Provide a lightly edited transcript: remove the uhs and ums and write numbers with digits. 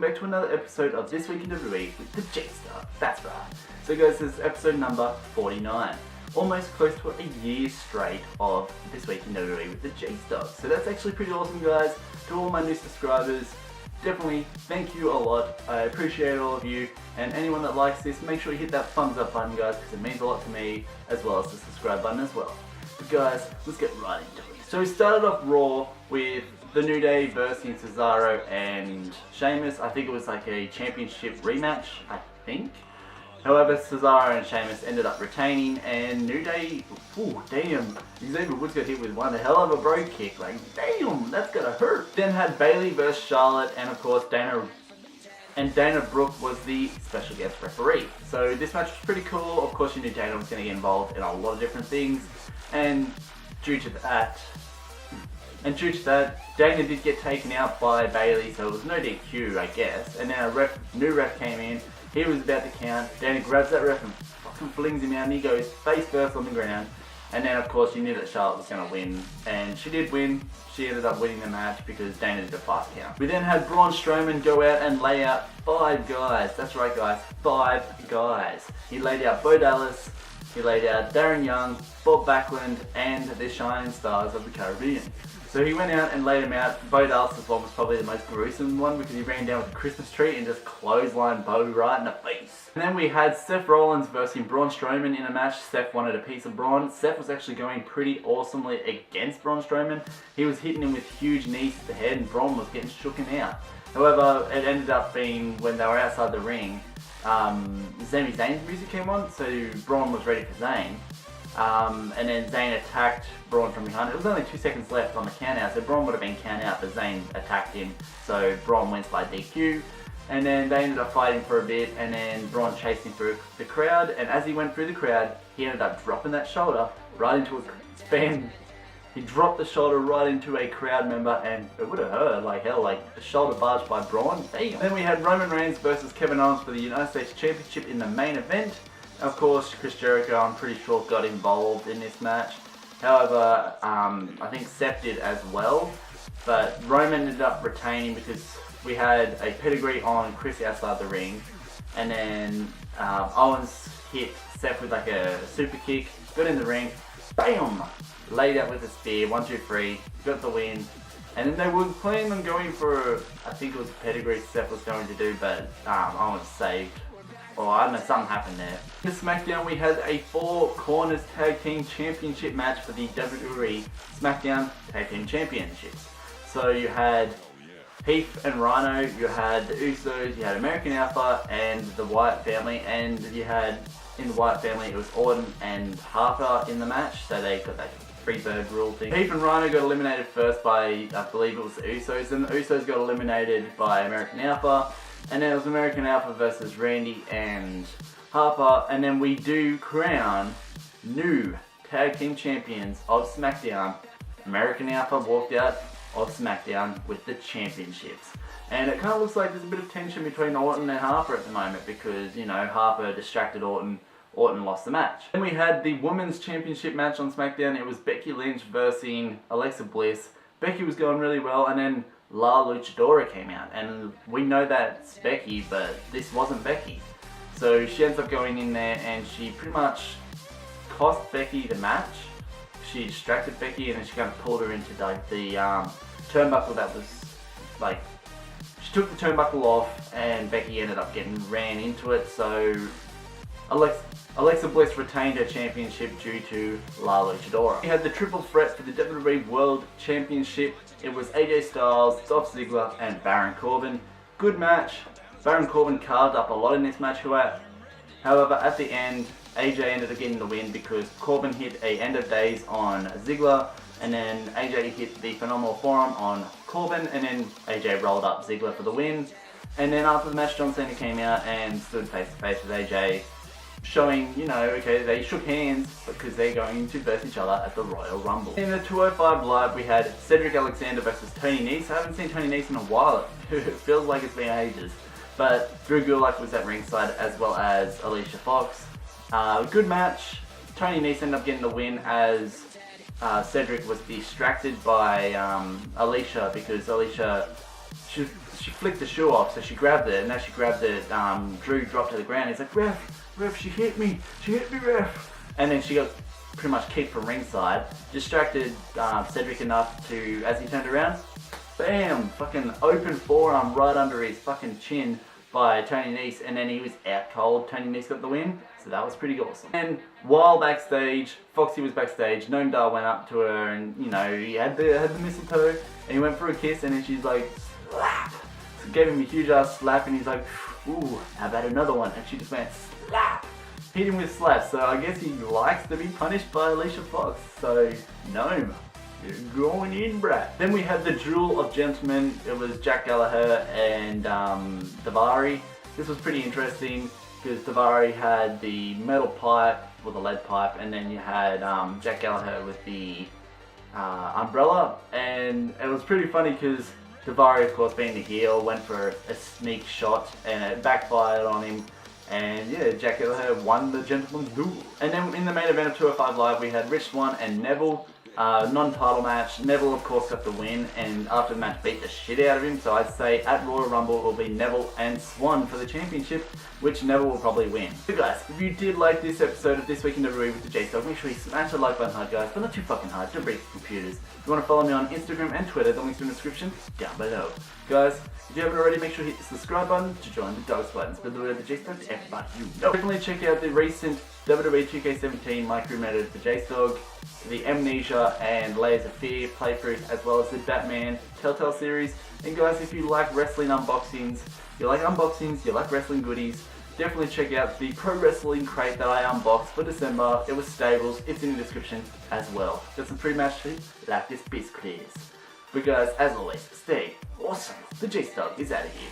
back to another episode of This Week in WWE with TheJaseDawg. That's right. So guys, this is episode number 49. Almost close to a year straight of This Week in WWE with TheJaseDawg. So that's actually pretty awesome, guys. To all my new subscribers, definitely thank you a lot. I appreciate all of you, and anyone that likes this, make sure you hit that thumbs up button, guys, because it means a lot to me, as well as the subscribe button as well. But guys, let's get right into it. So we started off Raw with The New Day versus Cesaro and Sheamus. I think it was like a championship rematch, I think. However, Cesaro and Sheamus ended up retaining, and New Day, ooh, damn, Xavier Woods got hit with one hell of a bro kick, like, damn, that's gonna hurt. Then had Bayley versus Charlotte, and of course Dana Brooke was the special guest referee. So this match was pretty cool. Of course, you knew Dana was gonna get involved in a lot of different things, and due to that, Dana did get taken out by Bayley, so it was no DQ, I guess. And then a new ref came in. He was about to count. Dana grabs that ref and fucking flings him out, and he goes face first on the ground. And then, of course, you knew that Charlotte was going to win, and she did win. She ended up winning the match because Dana did a fast count. We then had Braun Strowman go out and lay out 5 guys. That's right, guys, 5 guys. He laid out Bo Dallas. He laid out Darren Young, Bob Backlund, and the Shining Stars of the Caribbean. So he went out and laid him out. Bo Dallas' one was probably the most gruesome one because he ran down with a Christmas tree and just clotheslined Bo right in the face. And then we had Seth Rollins versus Braun Strowman in a match. Seth wanted a piece of Braun. Seth was actually going pretty awesomely against Braun Strowman. He was hitting him with huge knees to the head, and Braun was getting shooken out. However, it ended up being when they were outside the ring, Sami Zayn's music came on, so Braun was ready for Zayn. And then Zayn attacked Braun from behind. It was only 2 seconds left on the count out, so Braun would have been count out, but Zayn attacked him, so Braun wins by DQ. And then they ended up fighting for a bit, and then Braun chased him through the crowd, and as he went through the crowd, he ended up dropping that shoulder right into a fan. He dropped the shoulder right into a crowd member, and it would have hurt like hell, like a shoulder barge by Braun. Damn. Then we had Roman Reigns versus Kevin Owens for the United States Championship in the main event. Of course, Chris Jericho, I'm pretty sure, got involved in this match. However, I think Seth did as well. But Roman ended up retaining because we had a pedigree on Chris outside the ring. And then Owens hit Seth with like a super kick, got in the ring, bam! Laid out with a spear, 1, 2, 3, got the win. And then they were planning on going for, I think it was a pedigree Seth was going to do, but Owens saved. Or I don't know, something happened there. In SmackDown, we had a 4 Corners Tag Team Championship match for the WWE SmackDown Tag Team Championships. So you had Heath and Rhino, you had the Usos, you had American Alpha and the Wyatt family, and you had, in the Wyatt family, it was Orton and Harper in the match, so they got that Freebird rule thing. Heath and Rhino got eliminated first by, I believe it was the Usos, and the Usos got eliminated by American Alpha. And then it was American Alpha versus Randy and Harper. And then we do crown new tag team champions of SmackDown. American Alpha walked out of SmackDown with the championships. And it kind of looks like there's a bit of tension between Orton and Harper at the moment because, you know, Harper distracted Orton. Orton lost the match. Then we had the Women's Championship match on SmackDown. It was Becky Lynch versus Alexa Bliss. Becky was going really well, and then La Luchadora came out, and we know that's Becky, but this wasn't Becky. So she ends up going in there, and she pretty much cost Becky the match. She distracted Becky, and then she kind of pulled her into like the turnbuckle that was like, she took the turnbuckle off, and Becky ended up getting ran into it. So Alexa Bliss retained her championship due to La Luchadora. We had the triple threat for the WWE World Championship. It was AJ Styles, Dolph Ziggler, and Baron Corbin. Good match. Baron Corbin carved up a lot in this match. However, at the end, AJ ended up getting the win because Corbin hit a End of Days on Ziggler, and then AJ hit the Phenomenal Forearm on Corbin, and then AJ rolled up Ziggler for the win. And then after the match, John Cena came out and stood face to face with AJ, showing, you know, okay, they shook hands because they're going to verse each other at the Royal Rumble. In the 205 Live, we had Cedric Alexander versus Tony Nese. I haven't seen Tony Nese in a while. It feels like it's been ages. But Drew Gulak was at ringside, as well as Alicia Fox. Good match. Tony Nese ended up getting the win as Cedric was distracted by Alicia because Alicia, she she flicked the shoe off, so she grabbed it, and as she grabbed it, Drew dropped to the ground. He's like, ref, she hit me, ref. And then she got pretty much kicked from ringside, distracted Cedric enough to, as he turned around, bam, fucking open forearm right under his fucking chin by Tony Nese, and then he was out cold. Tony Nese got the win, so that was pretty awesome. And while backstage, Foxy was backstage, Noam Dar went up to her and, you know, he had the mistletoe, and he went for a kiss, and then she's like, slap! So gave him a huge ass slap, and he's like, ooh, how about another one? And she just went, slap! Hit him with slaps, so I guess he likes to be punished by Alicia Fox, so Noam, you're going in, brat. Then we had the Duel of Gentlemen. It was Jack Gallagher and Daivari. This was pretty interesting because Daivari had the metal pipe, or the lead pipe, and then you had Jack Gallagher with the umbrella. And it was pretty funny because Daivari, of course, being the heel, went for a sneak shot and it backfired on him. And yeah, Jack Gallagher won the Gentleman's Duel. And then in the main event of 205 Live, we had Rich Swann and Neville. Non-title match. Neville, of course, got the win, and after the match beat the shit out of him. So I'd say at Royal Rumble it will be Neville and Swann for the championship, which Neville will probably win. So guys, if you did like this episode of This Week in WWE with the JaseDawg, make sure you smash the like button hard, guys, but not too fucking hard. Don't break your computers. If you want to follow me on Instagram and Twitter, the links are in the description down below. Guys, if you haven't already, make sure you hit the subscribe button to join the Dog Squad and spread the word of the JaseDawg to everybody you know. Definitely check out the recent WWE 2K17 My Crew Made of the JaseDawg, the Amnesia and Layers of Fear playthroughs, as well as the Batman Telltale series. And guys, if you like wrestling unboxings, you like wrestling goodies, definitely check out the pro wrestling crate that I unboxed for December. It was Stables, it's in the description as well. Got some pre-match shit like this piece clears. But guys, as always, stay awesome. The JaseDawg is out of here.